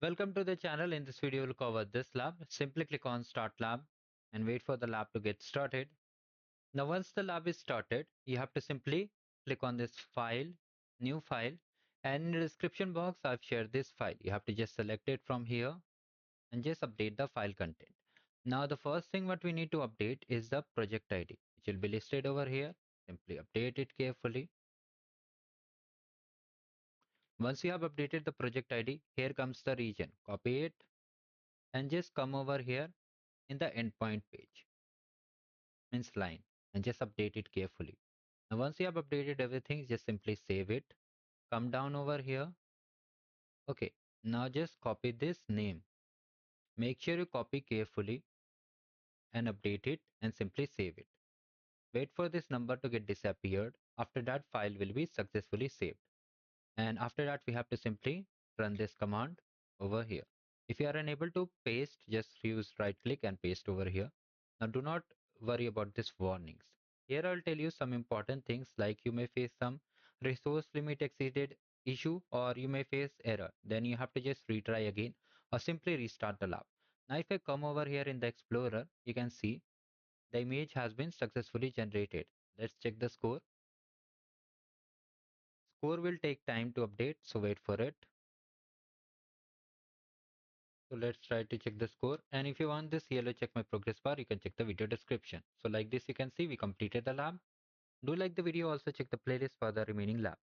Welcome to the channel. In this video, we'll cover this lab. Simply click on Start Lab and wait for the lab to get started. Now, once the lab is started, you have to simply click on this file, new file, and in the description box, I've shared this file. You have to just select it from here and just update the file content. Now, the first thing what we need to update is the project ID, which will be listed over here. Simply update it carefully. Once you have updated the project ID, here comes the region. Copy it and just come over here in the endpoint page, means line, and just update it carefully. Now, once you have updated everything, just simply save it. Come down over here. Okay, now just copy this name. Make sure you copy carefully and update it and simply save it. Wait for this number to get disappeared. After that, file will be successfully saved. And after that, we have to simply run this command over here. If you are unable to paste, just use right click and paste over here. Now do not worry about these warnings. Here I'll tell you some important things like you may face some resource limit exceeded issue or you may face error. Then you have to just retry again or simply restart the lab. Now if I come over here in the Explorer, you can see the image has been successfully generated. Let's check the score. Score will take time to update, so wait for it. So let's try to check the score. And if you want this yellow check my progress bar, you can check the video description. So like this, you can see we completed the lab. Do like the video, also check the playlist for the remaining lab.